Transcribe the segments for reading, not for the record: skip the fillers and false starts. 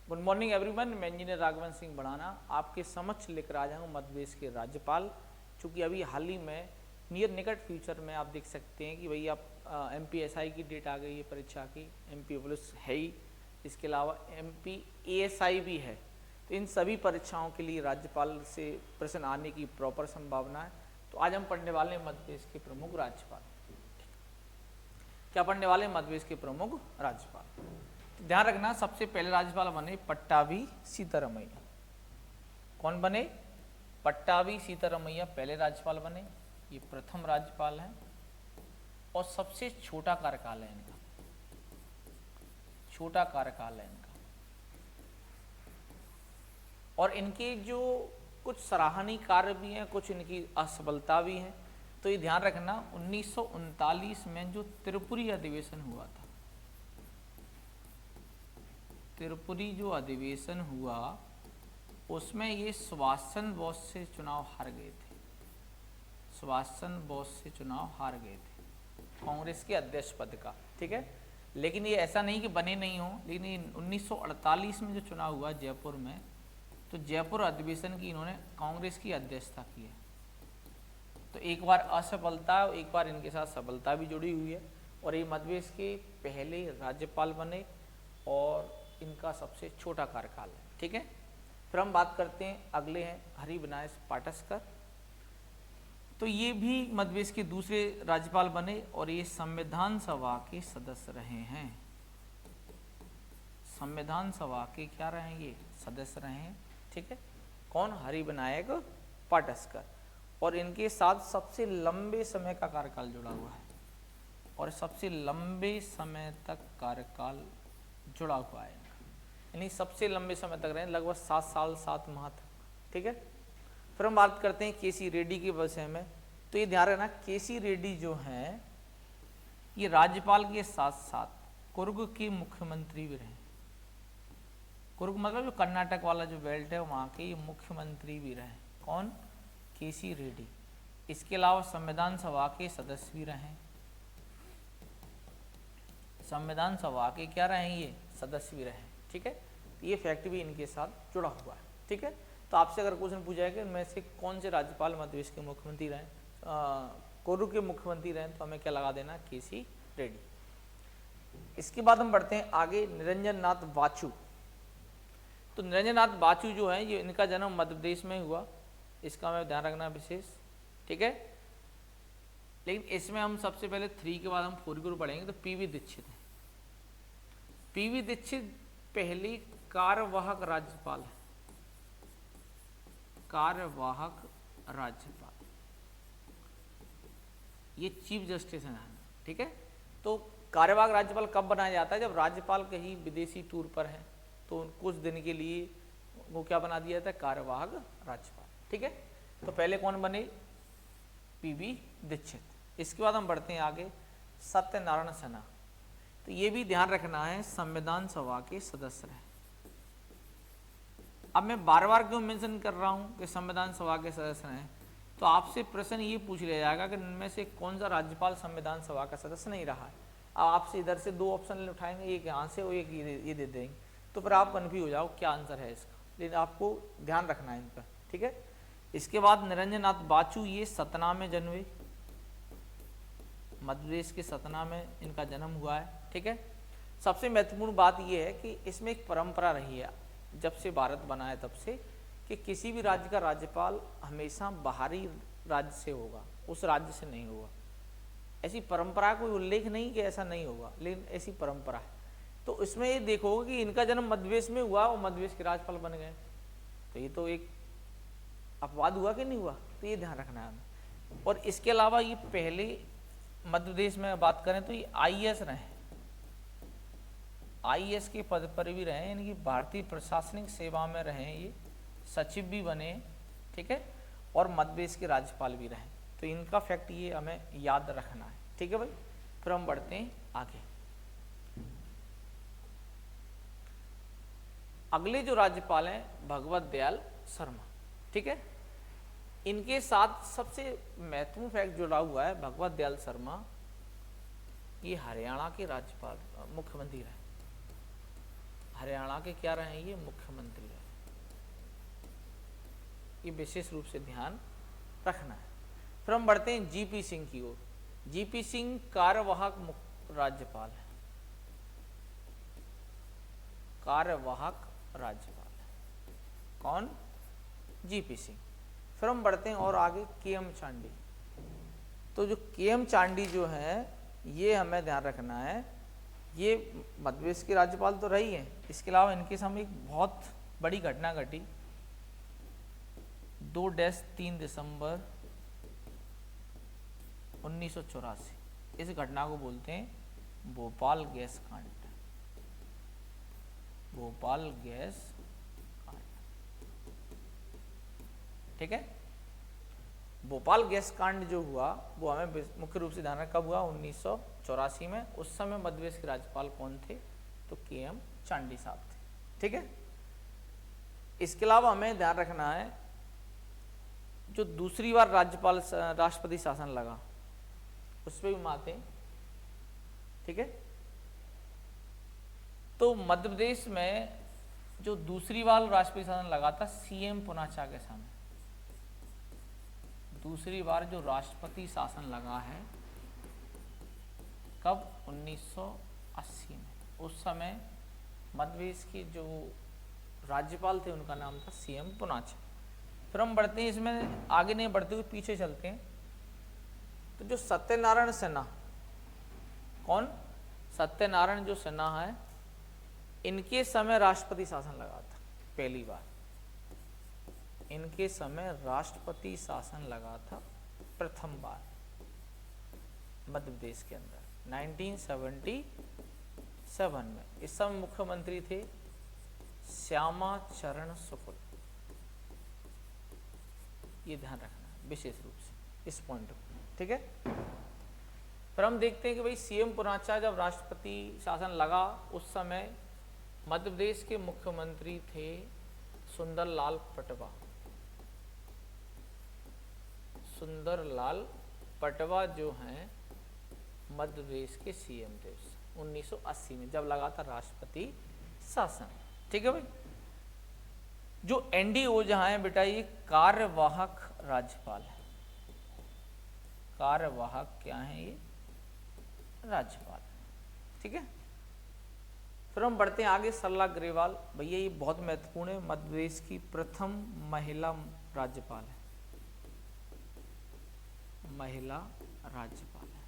Good morning everyone, मैं engineer Raghavan Singh बढ़ाना आपके समक्ष लेकर आ जाऊँ मध्य प्रदेश के राज्यपाल। चूँकि अभी हाल ही में नियर निकट फ्यूचर में आप देख सकते हैं कि भाई आप MPSI की डेट आ गई है परीक्षा की, MP पुलिस है ही, इसके अलावा MP ASI भी है। तो इन सभी परीक्षाओं के लिए राज्यपाल से प्रश्न आने की प्रॉपर संभावना है। तो आज हम पढ़ने वाले हैं मध्य प्रदेश के प्रमुख राज्यपाल। क्या पढ़ने वाले हैं? मध्य प्रदेश के प्रमुख राज्यपाल। ध्यान रखना, सबसे पहले राज्यपाल बने पट्टाभी सीतारमैया। कौन बने? पट्टाभी सीतारमैया पहले राज्यपाल बने। ये प्रथम राज्यपाल हैं और सबसे छोटा कार्यकाल है इनका, छोटा कार्यकाल है इनका। और इनके जो कुछ सराहनीय कार्य भी हैं, कुछ इनकी असफलता भी है। तो ये ध्यान रखना, 1939 में जो त्रिपुरी अधिवेशन हुआ था, त्रिपुरी जो अधिवेशन हुआ उसमें ये सुभाष चंद्र बोस से चुनाव हार गए थे। सुभाष चंद्र बोस से चुनाव हार गए थे कांग्रेस के अध्यक्ष पद का, ठीक है। लेकिन ये ऐसा नहीं कि बने नहीं हो, लेकिन 1948 में जो चुनाव हुआ जयपुर में, तो जयपुर अधिवेशन की इन्होंने कांग्रेस की अध्यक्षता की है। तो एक बार असफलता, एक बार इनके साथ सफलता भी जुड़ी हुई है। और ये मध्य प्रदेश के पहले राज्यपाल बने और इनका सबसे छोटा कार्यकाल है, ठीक है। फिर हम बात करते हैं, अगले हैं हरिवंश पाटसकर। तो ये भी मध्य प्रदेश के दूसरे राज्यपाल बने और ये संविधान सभा के सदस्य रहे हैं। संविधान सभा के क्या रहे? ये सदस्य रहे हैं, ठीक है। कौन? हरिवंश पाटसकर। और इनके साथ सबसे लंबे समय का कार्यकाल जुड़ा हुआ है और सबसे लंबे समय तक कार्यकाल जुड़ा हुआ है, यानी सबसे लंबे समय तक रहे, लगभग 7 साल 7 माह तक, ठीक है। फिर हम बात करते हैं केसी रेड्डी के विषय में। तो ये ध्यान रखना, केसी रेड्डी जो हैं ये राज्यपाल के साथ साथ कुर्ग के मुख्यमंत्री भी रहे। कुर्ग मतलब जो कर्नाटक वाला जो बेल्ट है वहाँ के ये मुख्यमंत्री भी रहे। कौन? केसी रेड्डी। इसके अलावा संविधान सभा के सदस्य भी रहे। संविधान सभा के क्या रहे? ये सदस्य भी रहे, ठीक है। तो ये फैक्ट भी इनके साथ जुड़ा हुआ है, ठीक है। तो आपसे अगर क्वेश्चन पूछा है कि इनमें से कौन से राज्यपाल मध्य प्रदेश के मुख्यमंत्री रहे, कुर्ग के मुख्यमंत्री रहे, तो हमें क्या लगा देना? केसी रेड्डी। इसके बाद हम बढ़ते हैं आगे, निरंजन नाथ बाचू। तो निरंजन नाथ बाचू जो है, ये इनका जन्म मध्य प्रदेश में हुआ, इसका हमें ध्यान रखना विशेष, ठीक है। लेकिन इसमें हम सबसे पहले 3 के बाद हम 4 को पढ़ेंगे। तो PV दीक्षित है। PV दीक्षित पहली कार्यवाहक राज्यपाल है, कार्यवाहक राज्यपाल। ये चीफ जस्टिस हैं, ठीक है। तो कार्यवाहक राज्यपाल कब बनाया जाता है? जब राज्यपाल कहीं विदेशी टूर पर है तो कुछ दिन के लिए वो क्या बना दिया जाता है? कार्यवाहक राज्यपाल, ठीक है। तो पहले कौन बने? PV दीक्षित। इसके बाद हम बढ़ते हैं आगे, सत्यनारायण सिन्हा। तो ये भी ध्यान रखना है, संविधान सभा के सदस्य रहे। अब मैं बार बार क्यों मेंशन कर रहा हूँ कि संविधान सभा के सदस्य हैं? तो आपसे प्रश्न ये पूछ लिया जाएगा कि इनमें से कौन सा राज्यपाल संविधान सभा का सदस्य नहीं रहा है। अब आपसे इधर से 2 ऑप्शन उठाएंगे, एक यहाँ से और एक ये दे देंगे, तो फिर आप कन्फ्यूज हो जाओ क्या आंसर है इसका। लेकिन आपको ध्यान रखना है इन पर, ठीक है। इसके बाद निरंजन नाथ बाचू, ये सतना में जन्मे, मध्य प्रदेश के सतना में इनका जन्म हुआ है, ठीक है। सबसे महत्वपूर्ण बात यह है कि इसमें एक परंपरा रही है जब से भारत बना है तब से, कि किसी भी राज्य का राज्यपाल हमेशा बाहरी राज्य से होगा, उस राज्य से नहीं होगा। ऐसी परंपरा कोई उल्लेख नहीं कि ऐसा नहीं होगा, लेकिन ऐसी परंपरा है। तो इसमें ये देखोगे कि इनका जन्म मध्य प्रदेश में हुआ और मध्य प्रदेश के राज्यपाल बन गए, तो ये तो एक अपवाद हुआ कि नहीं हुआ? तो ये ध्यान रखना है हमें। और इसके अलावा ये पहले मध्य प्रदेश में बात करें तो ये IAS रहे, IAS के पद पर भी रहे, यानी कि भारतीय प्रशासनिक सेवा में रहे, ये सचिव भी बने, ठीक है। और मध्य प्रदेश के राज्यपाल भी रहे। तो इनका फैक्ट ये हमें याद रखना है, ठीक है भाई। फिर हम बढ़ते हैं आगे। अगले जो राज्यपाल हैं भगवत दयाल शर्मा, ठीक है। इनके साथ सबसे महत्वपूर्ण फैक्ट जुड़ा हुआ है, भगवत दयाल शर्मा ये हरियाणा के राज्यपाल मुख्यमंत्री रहे। हरियाणा के क्या रहे, ये मुख्यमंत्री रहे। ये विशेष रूप से ध्यान रखना है। फिर हम बढ़ते हैं जीपी सिंह की ओर। जीपी सिंह कार्यवाहक राज्यपाल है, कार्यवाहक राज्यपाल है कौन, जीपी सिंह। फिर हम बढ़ते हैं और आगे केएम चांडी। तो जो केएम चांडी जो है ये हमें ध्यान रखना है, ये मध्य प्रदेश के राज्यपाल तो रही हैं, इसके अलावा इनके सामने एक बहुत बड़ी घटना घटी 2-3 दिसंबर 1984। इस घटना को बोलते हैं भोपाल गैस कांड, भोपाल गैस कांड। ठीक है, भोपाल गैस कांड जो हुआ वो हमें मुख्य रूप से ध्यान रखना कब हुआ, 1984 में। उस समय मध्य प्रदेश के राज्यपाल कौन थे, तो केएम चांडी साहब थे। ठीक है, इसके अलावा हमें ध्यान रखना है जो दूसरी बार राष्ट्रपति शासन लगा उस पर भी माते हैं। ठीक है, तो मध्य प्रदेश में जो दूसरी बार राष्ट्रपति शासन लगा था सीएम पुनाचा के समय, दूसरी बार जो राष्ट्रपति शासन लगा है कब, 1980 में। उस समय मध्य प्रदेश के जो राज्यपाल थे उनका नाम था सीएम पुनाचा। फिर हम बढ़ते हैं, इसमें आगे नहीं बढ़ते हुए पीछे चलते हैं। तो जो सत्यनारायण सिन्हा, कौन, सत्यनारायण जो सिन्हा है, इनके समय राष्ट्रपति शासन लगा था पहली बार, इनके समय राष्ट्रपति शासन लगा था प्रथम बार मध्य प्रदेश के अंदर 1977 में। इस समय मुख्यमंत्री थे श्यामा चरण शुक्ल। ये ध्यान रखना है विशेष रूप से इस पॉइंट को। ठीक है, फिर हम देखते हैं कि भाई सीएम पुनाचा जब राष्ट्रपति शासन लगा उस समय मध्य प्रदेश के मुख्यमंत्री थे सुंदरलाल पटवा। सुंदरलाल पटवा जो हैं मध्य प्रदेश के सीएम थे 1980 में जब लगा था राष्ट्रपति शासन। ठीक है भाई, जो एनडीओ जहां है बेटा ये कार्यवाहक राज्यपाल है, कार्यवाहक क्या है ये, राज्यपाल। ठीक है, फिर हम बढ़ते हैं आगे सरला ग्रेवाल। भैया ये बहुत महत्वपूर्ण है, मध्य प्रदेश की प्रथम महिला राज्यपाल है, महिला राज्यपाल है।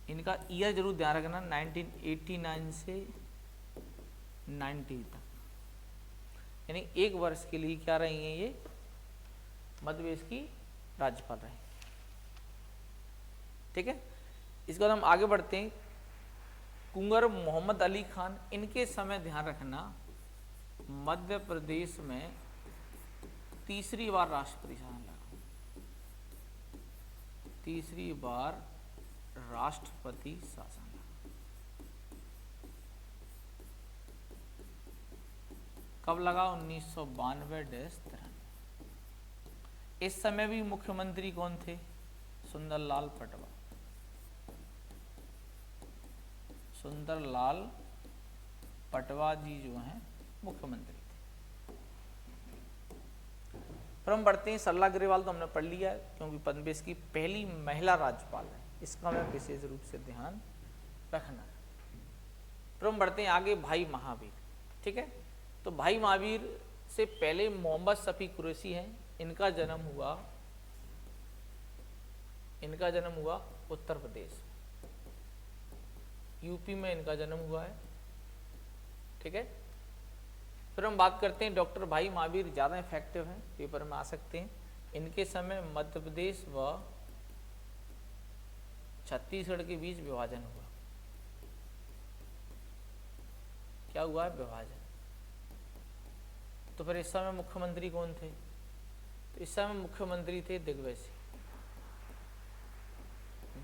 इनका ईयर जरूर ध्यान रखना, 1989 से 90 तक, यानी 1 वर्ष के लिए क्या रही हैं ये मध्य प्रदेश की राज्यपाल रही। ठीक है, इसके बाद हम आगे बढ़ते हैं, कुंवर मोहम्मद अली खान। इनके समय ध्यान रखना मध्य प्रदेश में तीसरी बार राष्ट्रपति शासन लगा, तीसरी बार राष्ट्रपति शासन लगा। कब लगा, 1992-93। इस समय भी मुख्यमंत्री कौन थे, सुंदरलाल पटवा। सुंदरलाल पटवा जी जो हैं मुख्यमंत्री थे। फिर हम बढ़ते हैं, सरला ग्रेवाल तो हमने पढ़ लिया क्योंकि मध्य प्रदेश की पहली महिला राज्यपाल है, इसका हमें विशेष रूप से ध्यान रखना है। फिर हम बढ़ते हैं आगे, भाई महावीर। ठीक है, तो भाई महावीर से पहले मोहम्मद शफी कुरैशी हैं, इनका जन्म हुआ उत्तर प्रदेश, यूपी में इनका जन्म हुआ है। ठीक है, फिर हम बात करते हैं डॉक्टर भाई महावीर, ज़्यादा इफेक्टिव हैं, पेपर में आ सकते हैं। इनके समय मध्य प्रदेश व छत्तीसगढ़ के बीच विभाजन हुआ। क्या हुआ है, विभाजन। तो फिर इस समय मुख्यमंत्री कौन थे, तो इस समय मुख्यमंत्री थे दिग्विजय सिंह,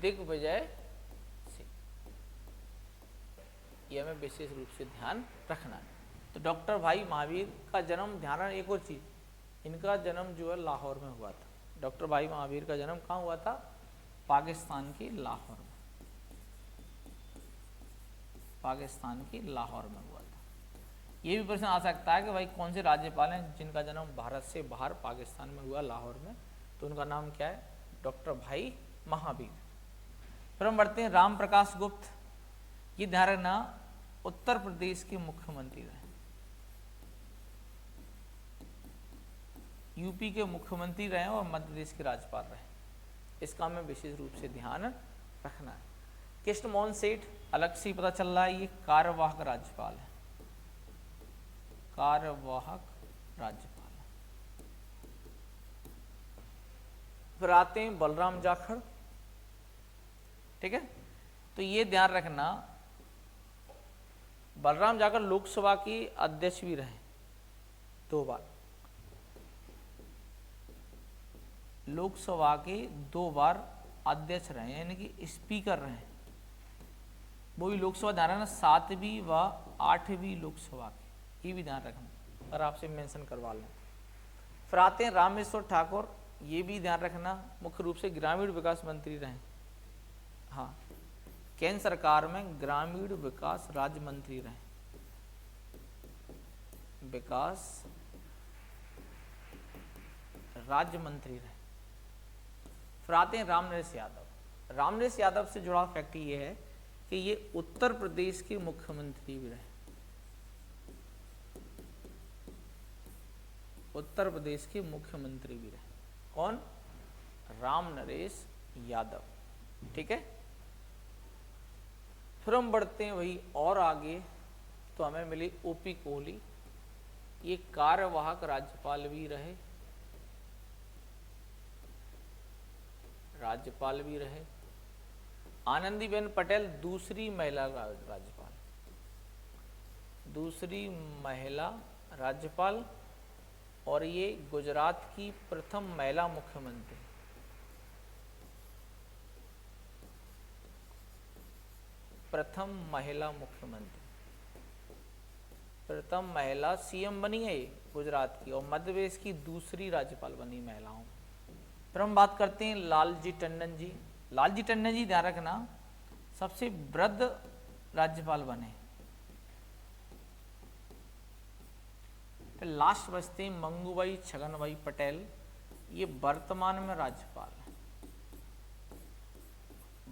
दिग्विजय सिंह। यह हमें विशेष रूप से ध्यान रखना है। तो डॉक्टर भाई महावीर का जन्म, ध्यान रखना एक और चीज, इनका जन्म जो है लाहौर में हुआ था। डॉक्टर भाई महावीर का जन्म कहाँ हुआ था, पाकिस्तान के लाहौर में, पाकिस्तान के लाहौर में हुआ था। ये भी प्रश्न आ सकता है कि भाई कौन से राज्यपाल हैं जिनका जन्म भारत से बाहर पाकिस्तान में हुआ, लाहौर में, तो उनका नाम क्या है? डॉक्टर भाई महावीर। फिर हम बढ़ते हैं राम प्रकाश गुप्त। ये ध्यान रखना उत्तर प्रदेश के मुख्यमंत्री रहे, यूपी के मुख्यमंत्री रहे और मध्य प्रदेश के राज्यपाल रहे। इसका हमें विशेष रूप से ध्यान रखना है। कृष्ण मोहन सेठ अलग से ही पता चल रहा है, ये कार्यवाहक राज्यपाल है, कार्यवाहक राज्यपाल है। फिर आते हैं बलराम जाखड़, ठीक है। तो ये ध्यान रखना बलराम जाखड़ लोकसभा के अध्यक्ष भी रहे 2 बार, लोकसभा के 2 बार अध्यक्ष रहे, यानी कि स्पीकर रहे। वो भी लोकसभा ध्यान रखना 7वीं व 8वीं लोकसभा की, ये भी ध्यान रखना और आपसे मेंशन करवा लें। फिर आते हैं रामेश्वर ठाकुर, ये भी ध्यान रखना मुख्य रूप से ग्रामीण विकास मंत्री रहे। हाँ, केंद्र सरकार में ग्रामीण विकास राज्य मंत्री रहे, विकास राज्य मंत्री रहे। फिर आते हैं रामनरेश यादव। रामनरेश यादव से जुड़ा फैक्ट ये है कि ये उत्तर प्रदेश के मुख्यमंत्री भी रहे, उत्तर प्रदेश के मुख्यमंत्री भी रहे। कौन? रामनरेश यादव, ठीक है। फिर हम बढ़ते हैं वही और आगे, तो हमें मिली ओपी कोहली, ये कार्यवाहक राज्यपाल भी रहे, राज्यपाल भी रहे। आनंदीबेन पटेल दूसरी महिला राज्यपाल, दूसरी महिला राज्यपाल, और ये गुजरात की प्रथम महिला मुख्यमंत्री, प्रथम महिला मुख्यमंत्री, प्रथम महिला सीएम बनी है ये गुजरात की, और मध्य प्रदेश की दूसरी राज्यपाल बनी महिलाओं। फिर हम बात करते हैं लालजी टंडन जी। लालजी टंडन जी ध्यान रखना सबसे वृद्ध राज्यपाल बने। फिर लास्ट बचते हैं मंगूभाई छगनभाई पटेल, ये वर्तमान में राज्यपाल है,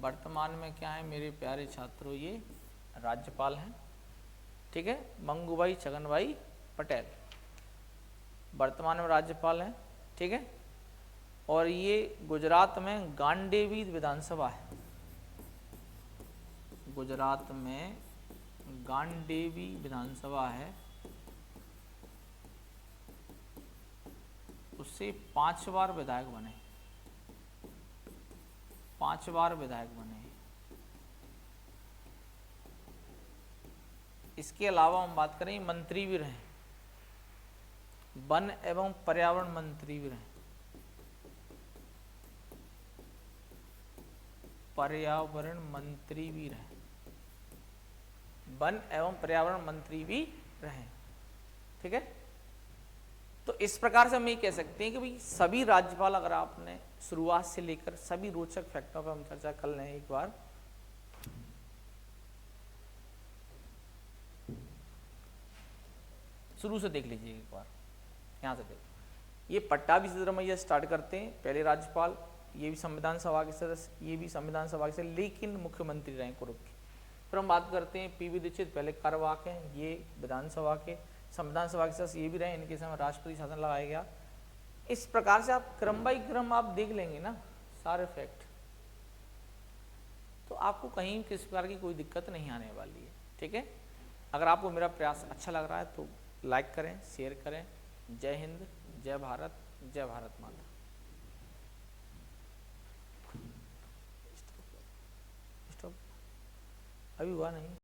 वर्तमान में क्या है मेरे प्यारे छात्रों? ये राज्यपाल हैं, ठीक है। मंगूभाई छगनभाई पटेल वर्तमान में राज्यपाल हैं, ठीक है। और ये गुजरात में गांडेवी विधानसभा है, गुजरात में गांडेवी विधानसभा है, उससे 5 बार विधायक बने, 5 बार विधायक बने। इसके अलावा हम बात करें मंत्री भी रहे, वन एवं पर्यावरण मंत्री भी रहे, पर्यावरण मंत्री भी रहे, वन एवं पर्यावरण मंत्री भी रहे, ठीक है। तो इस प्रकार से हम ये कह सकते हैं कि भाई सभी राज्यपाल, अगर आपने शुरुआत से लेकर सभी रोचक फैक्टों पर हम चर्चा कर लें एक बार, शुरू से देख लीजिए एक बार, यहां से देखो। ये पट्टाभी सिद्धरामैया स्टार्ट करते हैं, पहले राज्यपाल, ये भी संविधान सभा के सदस्य, ये भी संविधान सभा के सदस्य, लेकिन मुख्यमंत्री रहे कुरुप के। फिर हम बात करते हैं पीवी दीक्षित, पहले कार्यवाहक हैं, ये विधानसभा के, संविधान सभा के सदस्य ये भी रहे, इनके समय राष्ट्रपति शासन लगाया गया। इस प्रकार से आप क्रम बाई क्रम आप देख लेंगे ना सारे फैक्ट, तो आपको कहीं किसी प्रकार की कोई दिक्कत नहीं आने वाली है, ठीक है। अगर आपको मेरा प्रयास अच्छा लग रहा है तो लाइक करें, शेयर करें। जय हिंद, जय भारत, जय भारत माता। अभी हुआ नहीं।